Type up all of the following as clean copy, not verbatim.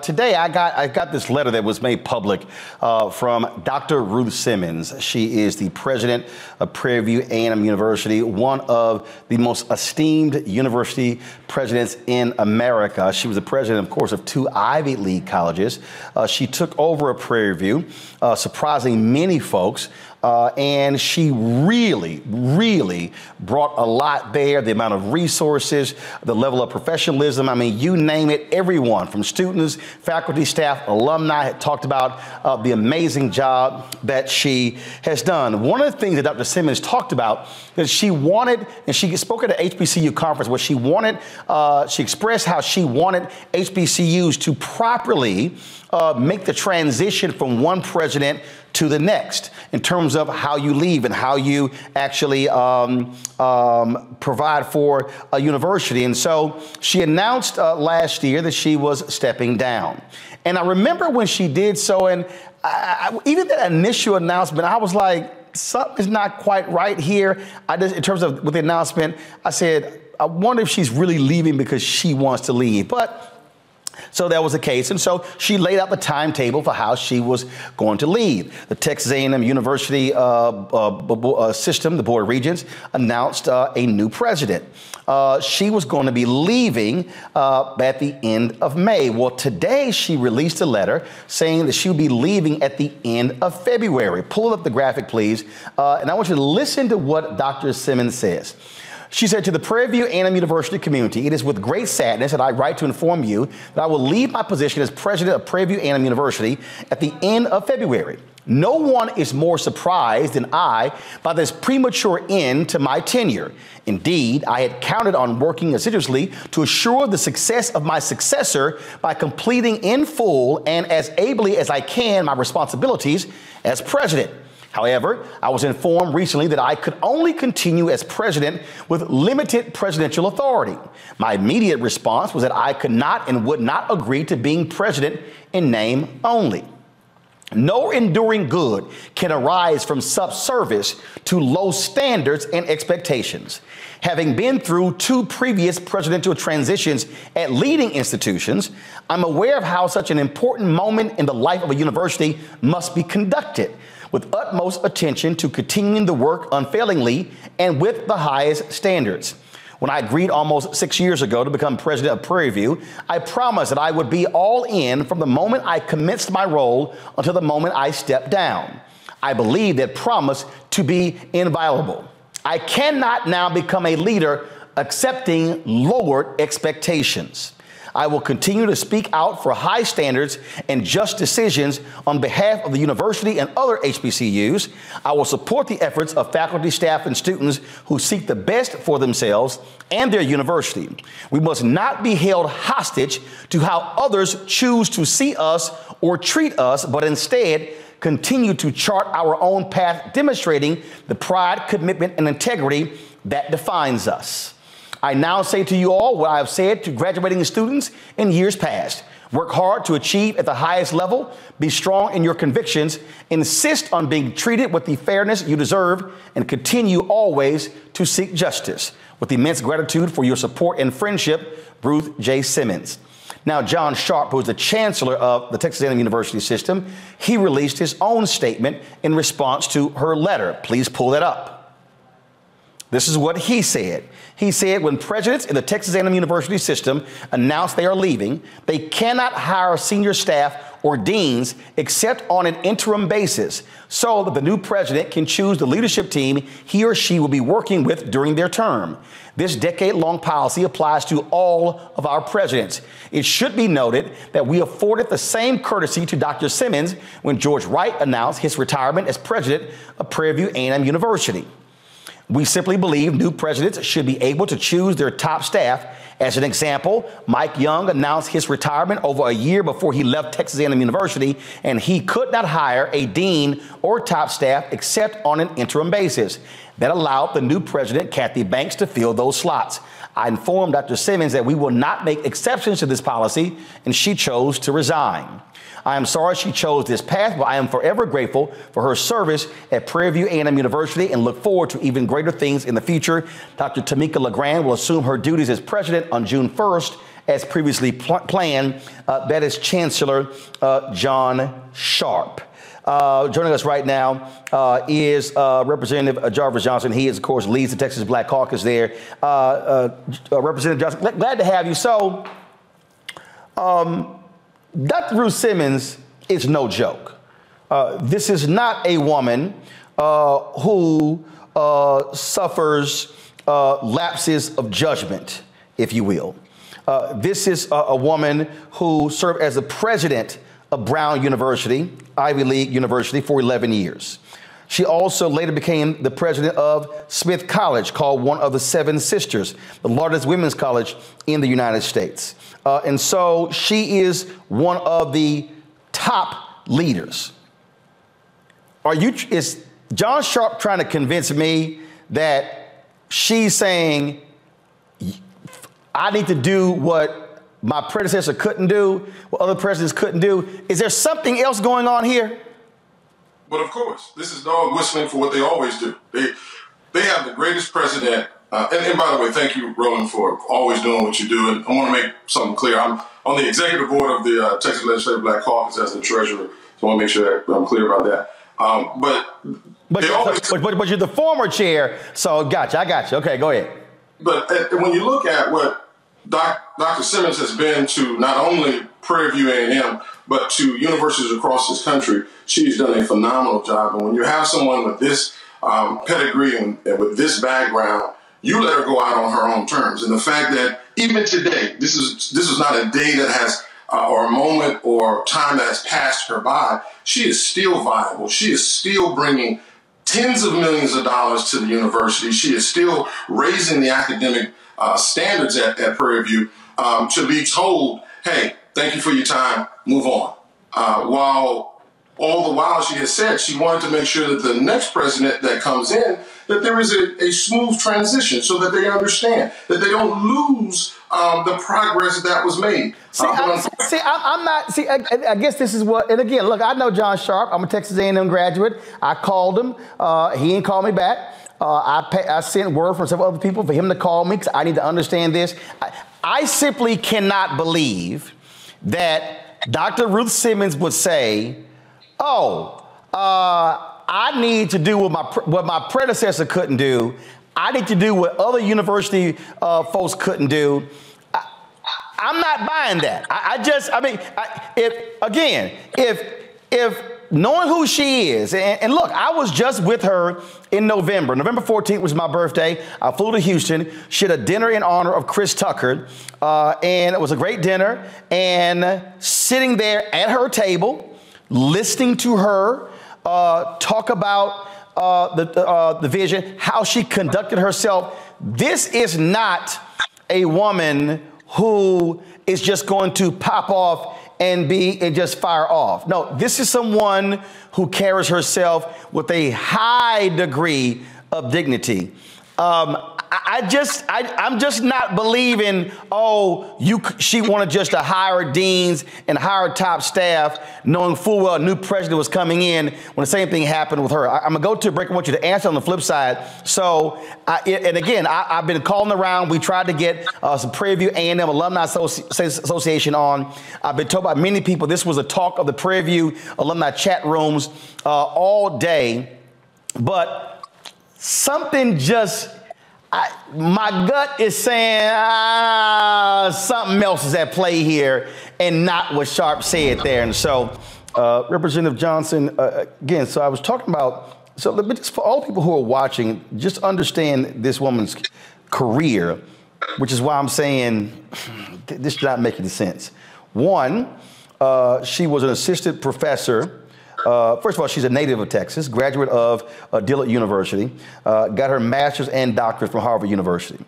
Today, I got this letter that was made public from Dr. Ruth Simmons. She is the president of Prairie View A&M University, one of the most esteemed university presidents in America. She was the president, of course, of 2 Ivy League colleges. She took over at Prairie View, surprising many folks. And she really brought a lot there, the amount of resources, the level of professionalism. I mean, you name it, everyone from students, faculty, staff, alumni had talked about the amazing job that she has done. One of the things that Dr. Simmons talked about is she wanted, and she spoke at an HBCU conference where she wanted, she expressed how she wanted HBCUs to properly make the transition from one president to the next in terms of how you leave and how you actually provide for a university. And so she announced last year that she was stepping down. And I remember when she did so, and even that initial announcement, I was like, something's not quite right here. In terms of with the announcement, I said, I wonder if she's really leaving because she wants to leave. But so that was the case. And so she laid out the timetable for how she was going to leave. The Texas A&M University system, the Board of Regents, announced a new president. She was going to be leaving at the end of May. Well, today she released a letter saying that she would be leaving at the end of February. Pull up the graphic, please. And I want you to listen to what Dr. Simmons says. She said, to the Prairie View A&M University community, it is with great sadness that I write to inform you that I will leave my position as president of Prairie View A&M University at the end of February. No one is more surprised than I by this premature end to my tenure. Indeed, I had counted on working assiduously to assure the success of my successor by completing in full and as ably as I can my responsibilities as president. However, I was informed recently that I could only continue as president with limited presidential authority. My immediate response was that I could not and would not agree to being president in name only. No enduring good can arise from subservice to low standards and expectations. Having been through 2 previous presidential transitions at leading institutions, I'm aware of how such an important moment in the life of a university must be conducted, with utmost attention to continuing the work unfailingly and with the highest standards. When I agreed almost 6 years ago to become president of Prairie View, I promised that I would be all in from the moment I commenced my role until the moment I stepped down. I believe that promise to be inviolable. I cannot now become a leader accepting lowered expectations. I will continue to speak out for high standards and just decisions on behalf of the university and other HBCUs. I will support the efforts of faculty, staff, and students who seek the best for themselves and their university. We must not be held hostage to how others choose to see us or treat us, but instead continue to chart our own path, demonstrating the pride, commitment, and integrity that defines us. I now say to you all what I have said to graduating students in years past. Work hard to achieve at the highest level, be strong in your convictions, insist on being treated with the fairness you deserve, and continue always to seek justice. With immense gratitude for your support and friendship, Ruth J. Simmons. Now, John Sharp, who is the chancellor of the Texas A&M University system, he released his own statement in response to her letter. Please pull that up. This is what he said. He said, when presidents in the Texas A&M University system announce they are leaving, they cannot hire senior staff or deans except on an interim basis so that the new president can choose the leadership team he or she will be working with during their term. This decade-long policy applies to all of our presidents. It should be noted that we afforded the same courtesy to Dr. Simmons when George Wright announced his retirement as president of Prairie View A&M University. We simply believe new presidents should be able to choose their top staff. As an example, Mike Young announced his retirement over a year before he left Texas A&M University, and he could not hire a dean or top staff except on an interim basis. That allowed the new president, Kathy Banks, to fill those slots. I informed Dr. Simmons that we will not make exceptions to this policy, and she chose to resign. I am sorry she chose this path, but I am forever grateful for her service at Prairie View A&M University and look forward to even greater things in the future. Dr. Tomikia LeGrande will assume her duties as president on June 1st as previously planned. That is Chancellor John Sharp. Joining us right now is Representative Jarvis Johnson. He is, of course, leads the Texas Black Caucus there. Representative Johnson, glad to have you. So, Dr. Ruth Simmons is no joke. This is not a woman who suffers lapses of judgment, if you will. This is a woman who served as the president of Brown University, Ivy League University, for 11 years. She also later became the president of Smith College, called one of the Seven Sisters, the largest women's college in the United States. And so she is one of the top leaders. Is John Sharp trying to convince me that she's saying, I need to do what my predecessor couldn't do, what other presidents couldn't do? Is there something else going on here? But of course, this is dog whistling for what they always do. They have the greatest president. And by the way, thank you, Roland, for always doing what you do. And I want to make something clear. I'm on the executive board of the Texas Legislative Black Caucus as the treasurer. So I want to make sure that I'm clear about that. But you're the former chair. So gotcha. I got you. Okay, go ahead. But when you look at what Dr. Simmons has been to not only Prairie View A&M, but to universities across this country, she's done a phenomenal job. And when you have someone with this pedigree and with this background, you let her go out on her own terms. And the fact that even today, this is not a day that has or a moment or time that has passed her by. She is still viable. She is still bringing tens of millions of dollars to the university. She is still raising the academic standards at Prairie View to be told, hey, thank you for your time, move on. All the while she has said she wanted to make sure that the next president that comes in, that there is a smooth transition so that they understand, that they don't lose the progress that was made. I guess this is what, and again, look, I know John Sharp. I'm a Texas A&M graduate. I called him. He didn't call me back. I sent word from several other people for him to call me because I need to understand this. I simply cannot believe that Dr. Ruth Simmons would say, I need to do what my predecessor couldn't do. I need to do what other university folks couldn't do. I'm not buying that. If knowing who she is, and look, I was just with her in November. November 14th was my birthday. I flew to Houston. She had a dinner in honor of Chris Tucker, and it was a great dinner. And sitting there at her table, listening to her talk about the vision, how she conducted herself. This is not a woman who is just going to pop off and just fire off. No, this is someone who carries herself with a high degree of dignity. I'm just not believing, she wanted just to hire deans and hire top staff, knowing full well a new president was coming in when the same thing happened with her. I'm gonna go to a break. I want you to answer on the flip side. So, I've been calling around. We tried to get some Prairie View A&M Alumni Association on. I've been told by many people this was a talk of the Prairie View alumni chat rooms all day, but something just, my gut is saying something else is at play here and not what Sharp said there. And so, Representative Johnson, again, so I was talking about, so just for all people who are watching, just understand this woman's career, which is why I'm saying this should not make any sense. One, she was an assistant professor. First of all, she's a native of Texas, graduate of Dillard University, got her master's and doctorate from Harvard University.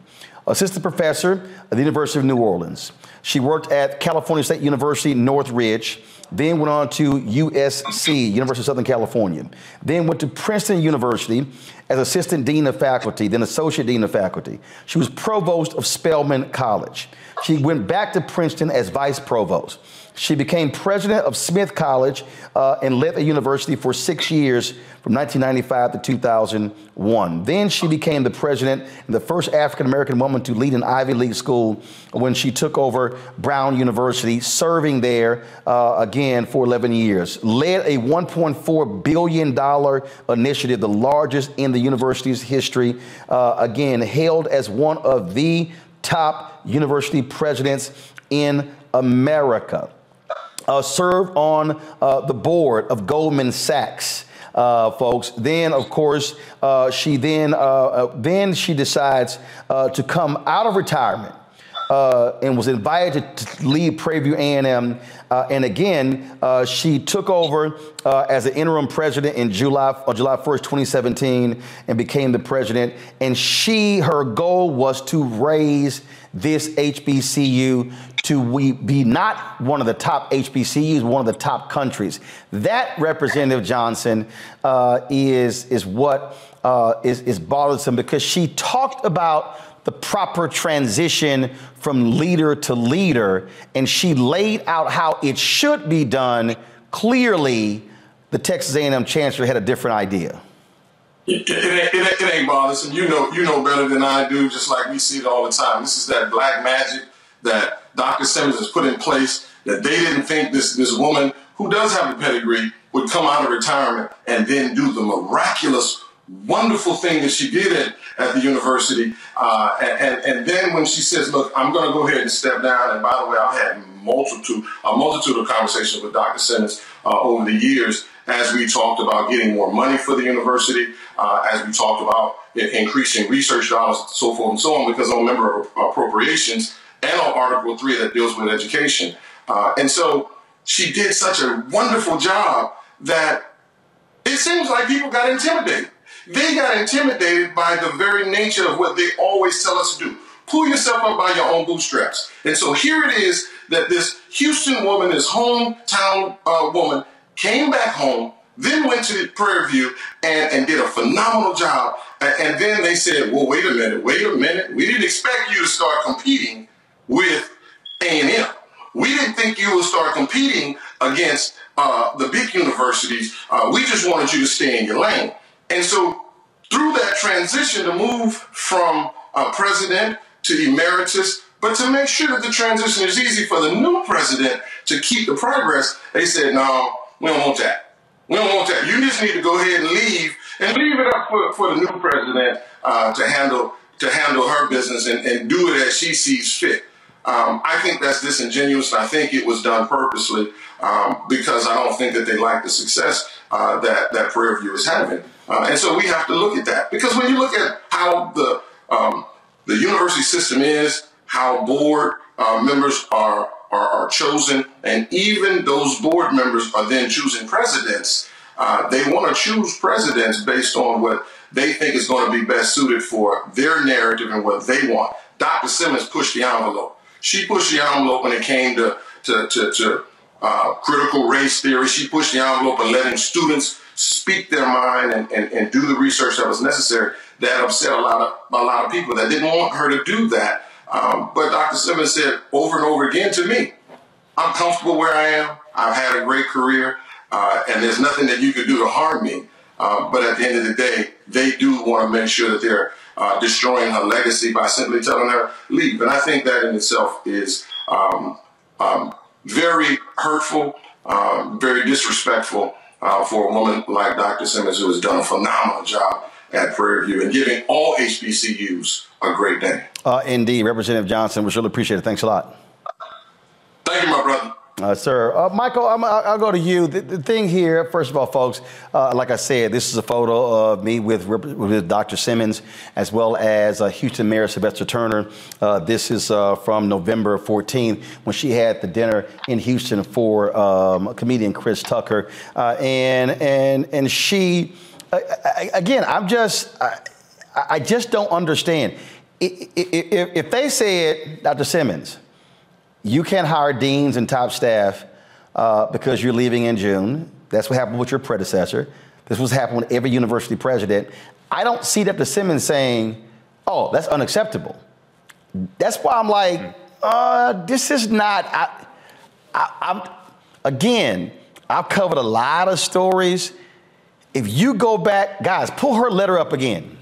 Assistant professor at the University of New Orleans. She worked at California State University, Northridge, then went on to USC, University of Southern California, then went to Princeton University as assistant dean of faculty, then associate dean of faculty. She was provost of Spelman College. She went back to Princeton as vice provost. She became president of Smith College and led the university for 6 years from 1995 to 2001. Then she became the president and the first African-American woman to lead an Ivy League school when she took over Brown University, serving there again for 11 years. Led a $1.4 billion initiative, the largest in the university's history, again, hailed as one of the top university presidents in America. Served on the board of Goldman Sachs, folks. Then, of course, she decides to come out of retirement and was invited to lead Prairie View A&M. And again, she took over as the interim president in July 1st, 2017, and became the president. And her goal was to raise this HBCU to be not one of the top HBCUs, one of the top countries. That, Representative Johnson, is what is bothersome, because she talked about the proper transition from leader to leader, and she laid out how it should be done. Clearly, the Texas A&M Chancellor had a different idea. It ain't bothersome. You know better than I do, just like we see it all the time. This is that black magic that Dr. Simmons has put in place, that they didn't think this woman, who does have a pedigree, would come out of retirement and then do the miraculous, wonderful thing that she did at the university. And then when she says, look, I'm going to go ahead and step down. And by the way, I've had a multitude of conversations with Dr. Simmons over the years, as we talked about getting more money for the university, as we talked about increasing research dollars, so forth and so on, because I'm a member of appropriations and on Article 3 that deals with education. And so she did such a wonderful job that it seems like people got intimidated. They got intimidated by the very nature of what they always tell us to do. Pull yourself up by your own bootstraps. And so here it is that this Houston woman, this hometown woman, came back home, then went to Prairie View and did a phenomenal job. And then they said, well, wait a minute. We didn't expect you to start competing with A&M. We didn't think you would start competing against the big universities. We just wanted you to stay in your lane. And so through that transition to move from president to emeritus, but to make sure that the transition is easy for the new president to keep the progress, they said, no, we don't want that. We don't want that. You just need to go ahead and leave it up for the new president to handle her business and do it as she sees fit. I think that's disingenuous, and I think it was done purposely because I don't think that they like the success that Prairie View is having. And so we have to look at that, because when you look at how the university system is, how board members are chosen, and even those board members are then choosing presidents, they want to choose presidents based on what they think is going to be best suited for their narrative and what they want. Dr. Simmons pushed the envelope. She pushed the envelope when it came to critical race theory. She pushed the envelope in letting students speak their mind and do the research that was necessary. That upset a lot of people that didn't want her to do that. But Dr. Simmons said over and over again to me, I'm comfortable where I am. I've had a great career, and there's nothing that you could do to harm me. But at the end of the day, they do want to make sure that they're destroying her legacy by simply telling her leave. And I think that in itself is very hurtful, very disrespectful for a woman like Dr. Simmons, who has done a phenomenal job at Prairie View and giving all HBCUs a great day. Indeed, Representative Johnson, we really appreciate it. Thanks a lot. Thank you, my brother. Sir. Michael, I'll go to you. The thing here, first of all, folks, like I said, this is a photo of me with Dr. Simmons, as well as Houston Mayor Sylvester Turner. This is from November 14th, when she had the dinner in Houston for comedian Chris Tucker. And she, again, I just don't understand. If they said, Dr. Simmons, you can't hire deans and top staff because you're leaving in June. That's what happened with your predecessor. This was happening with every university president. I don't see Dr. Simmons saying, oh, that's unacceptable. That's why I'm like, this is not, again, I've covered a lot of stories. If you go back, guys, pull her letter up again.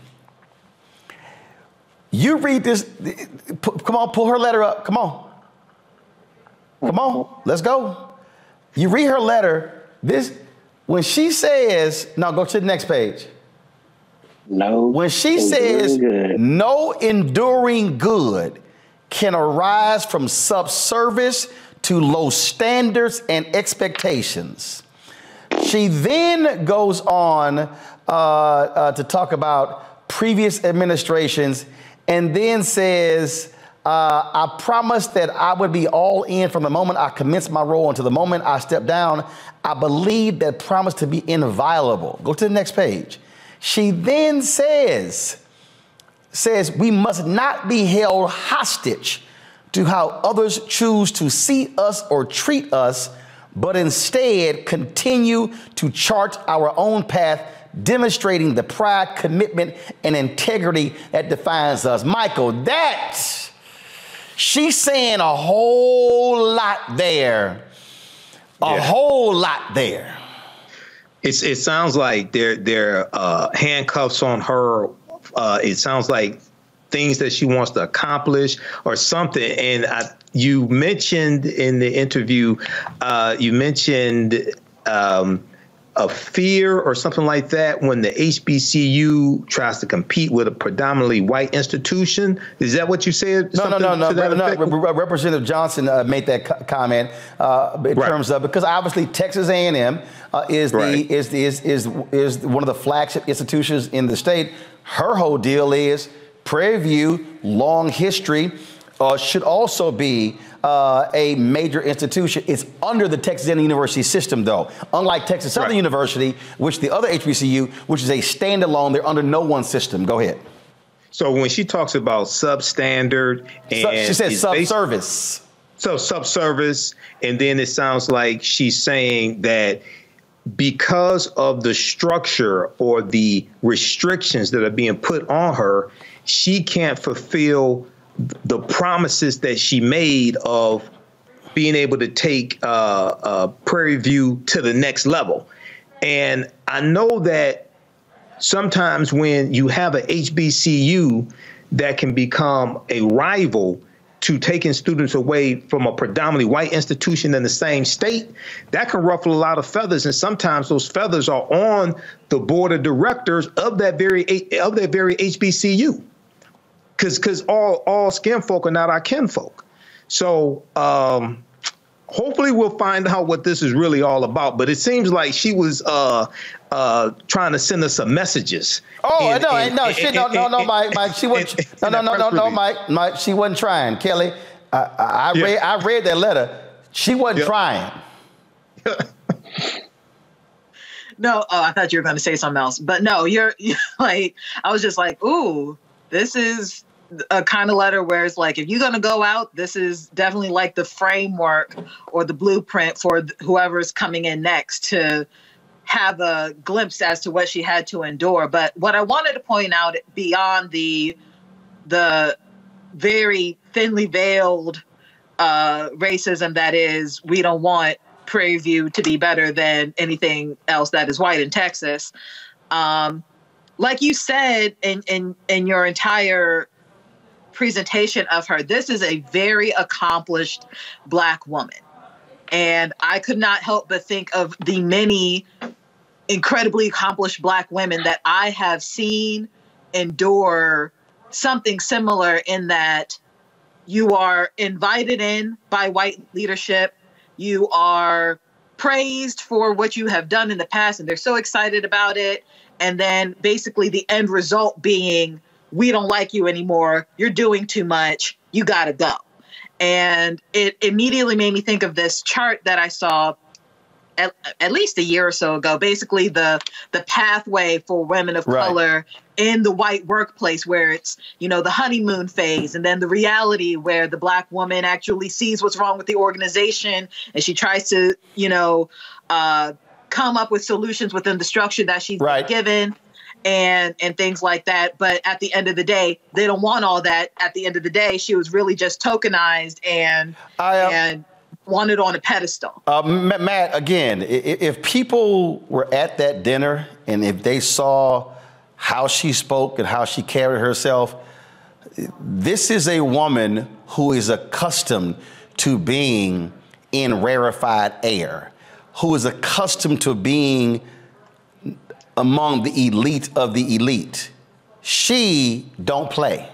You read this, come on, pull her letter up, come on. Come on, let's go. You read her letter, when she says, now go to the next page. When she says, no enduring good can arise from subservice to low standards and expectations. She then goes on to talk about previous administrations and then says, I promised that I would be all in from the moment I commenced my role until the moment I stepped down. I believe that promise to be inviolable. Go to the next page. She then says we must not be held hostage to how others choose to see us or treat us, but instead continue to chart our own path, demonstrating the pride, commitment, and integrity that defines us. Michael, she's saying a whole lot there. A whole lot there. It sounds like they're handcuffs on her. It sounds like things that she wants to accomplish or something. And you mentioned in the interview, you mentioned a fear or something like that when the HBCU tries to compete with a predominantly white institution. Is that what you said? No. Representative Johnson made that comment in terms of, because obviously Texas A&M is one of the flagship institutions in the state. Her whole deal is Prairie View, long history, should also be a major institution. It's under the Texas A&M University system, though. Unlike Texas Southern University, which the other HBCU, which is a standalone, they're under no one system. Go ahead. So when she talks about substandard, and she says subservice. So subservice, and then it sounds like she's saying that because of the structure or the restrictions that are being put on her, she can't fulfill the promises that she made of being able to take Prairie View to the next level. And I know that sometimes when you have a HBCU that can become a rival to taking students away from a predominantly white institution in the same state, that can ruffle a lot of feathers. And sometimes those feathers are on the board of directors of that very HBCU. Because all skin folk are not our kinfolk. So hopefully we'll find out what this is really all about. But it seems like she was trying to send us some messages. Oh, no, Mike, she wasn't. No, Mike, she wasn't trying. Kelly, I read that letter. She wasn't trying. No, I thought you were going to say something else. But no, you're like, I was just like, ooh, this is a kind of letter where it's like, if you're going to go out, this is definitely like the framework or the blueprint for whoever's coming in next to have a glimpse as to what she had to endure. But what I wanted to point out beyond the very thinly veiled racism that is, we don't want Prairie View to be better than anything else that is white in Texas. Like you said in your entire presentation of her, this is a very accomplished Black woman. And I could not help but think of the many incredibly accomplished Black women that I have seen endure something similar, in that you are invited in by white leadership, you are praised for what you have done in the past, and they're so excited about it. And then basically the end result being, we don't like you anymore. You're doing too much. You got to go. And it immediately made me think of this chart that I saw at least a year or so ago, basically the pathway for women of color in the white workplace, where it's, the honeymoon phase, and then the reality where the Black woman actually sees what's wrong with the organization and she tries to, come up with solutions within the structure that she's been Right. given and things like that. But at the end of the day, they don't want all that. At the end of the day, she was really just tokenized and wanted on a pedestal. Matt, again, if people were at that dinner and if they saw how she spoke and how she carried herself, this is a woman who is accustomed to being in rarefied air, who is accustomed to being among the elite of the elite. She don't play.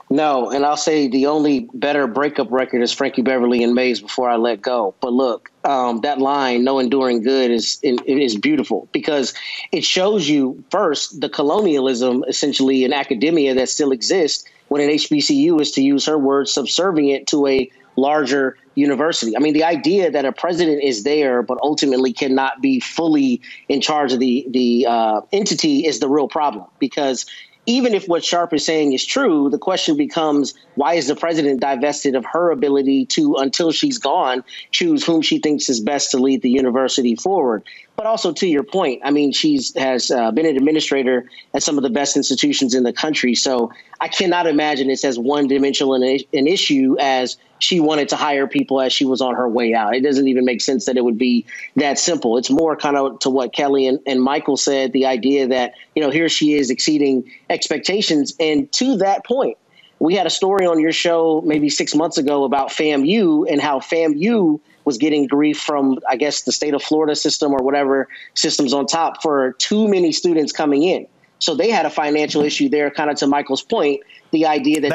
No, and I'll say the only better breakup record is Frankie Beverly and Mays Before I Let Go. But look, that line, no enduring good, is beautiful because it shows you first the colonialism essentially in academia that still exists when an HBCU is, to use her words, subservient to a larger university. I mean, the idea that a president is there but ultimately cannot be fully in charge of the entity is the real problem, because even if what Sharp is saying is true, the question becomes, why is the president divested of her ability to, until she's gone, choose whom she thinks is best to lead the university forward? But also, to your point, I mean, has been an administrator at some of the best institutions in the country. So I cannot imagine it's as one-dimensional an issue as she wanted to hire people as she was on her way out. It doesn't even make sense that it would be that simple. It's more kind of to what Kelly and Michael said, the idea that, you know, here she is exceeding expectations. And to that point, we had a story on your show maybe 6 months ago about FAMU and how FAMU was getting grief from, I guess, the state of Florida system or whatever systems on top for too many students coming in. So they had a financial issue there, kind of to Michael's point, the idea that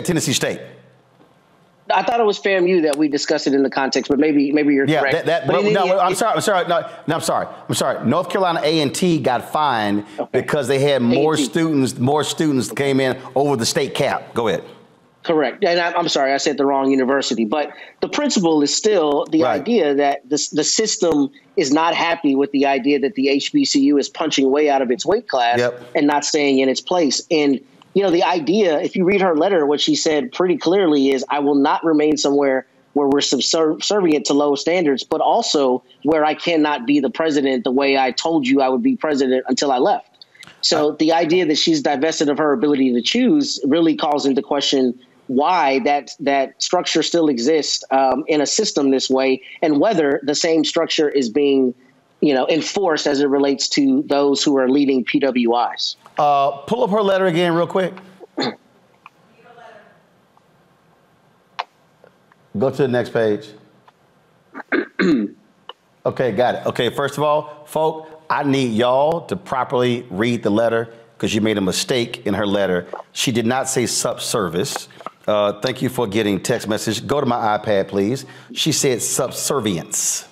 Tennessee State. I thought it was FAMU that we discussed it in the context, but maybe you're correct. I'm sorry. North Carolina A&T got fined because they had more students came in over the state cap. Go ahead. Correct. And I'm sorry, I said the wrong university. But the principle is still the idea that the system is not happy with the idea that the HBCU is punching way out of its weight class and not staying in its place. And, you know, the idea, if you read her letter, what she said pretty clearly is, I will not remain somewhere where we're subservient to low standards, but also where I cannot be the president the way I told you I would be president until I left. So the idea that she's divested of her ability to choose really calls into question why that structure still exists in a system this way, and whether the same structure is being, you know, enforced as it relates to those who are leading PWIs. Pull up her letter again real quick. Go to the next page. Okay, got it. Okay, first of all, folk, I need y'all to properly read the letter because you made a mistake in her letter. She did not say subservice. Thank you for getting text message. Go to my iPad, please. She said subservience.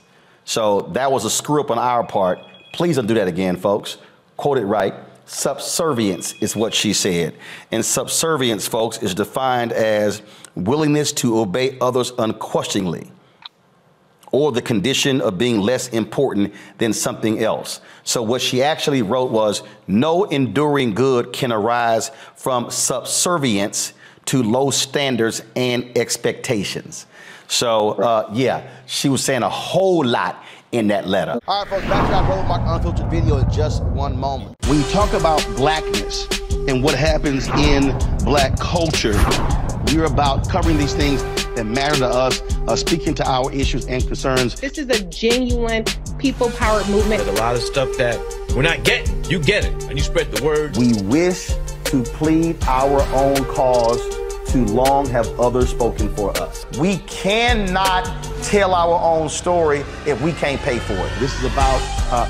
So that was a screw up on our part. Please don't do that again, folks. Quote it right. Subservience is what she said. And subservience, folks, is defined as willingness to obey others unquestioningly, or the condition of being less important than something else. So what she actually wrote was, no enduring good can arise from subservience to low standards and expectations. So, she was saying a whole lot in that letter. All right, folks, back to our Roland Mark Unfiltered video in just one moment. When you talk about blackness and what happens in black culture, we're about covering these things that matter to us, speaking to our issues and concerns. This is a genuine people-powered movement. There's a lot of stuff that we're not getting. You get it, and you spread the word. We wish to plead our own cause. Too long have others spoken for us. We cannot tell our own story if we can't pay for it. This is about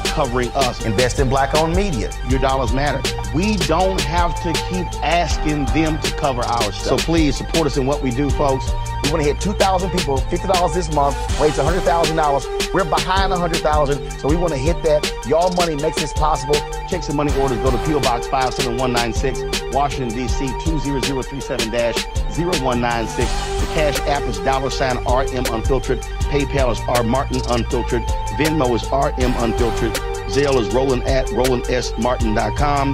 covering us. Invest in black-owned media. Your dollars matter. We don't have to keep asking them to cover our stuff. So please support us in what we do, folks. We want to hit 2,000 people, $50 this month, raise $100,000. We're behind 100,000, so we want to hit that. Y'all money makes this possible. Check some money orders. Go to P.O. Box 57196, Washington, D.C. 20037-0196. The Cash App is $RM Unfiltered. PayPal is R Martin Unfiltered. Venmo is RM Unfiltered. Zelle is Roland at RolandSMartin.com.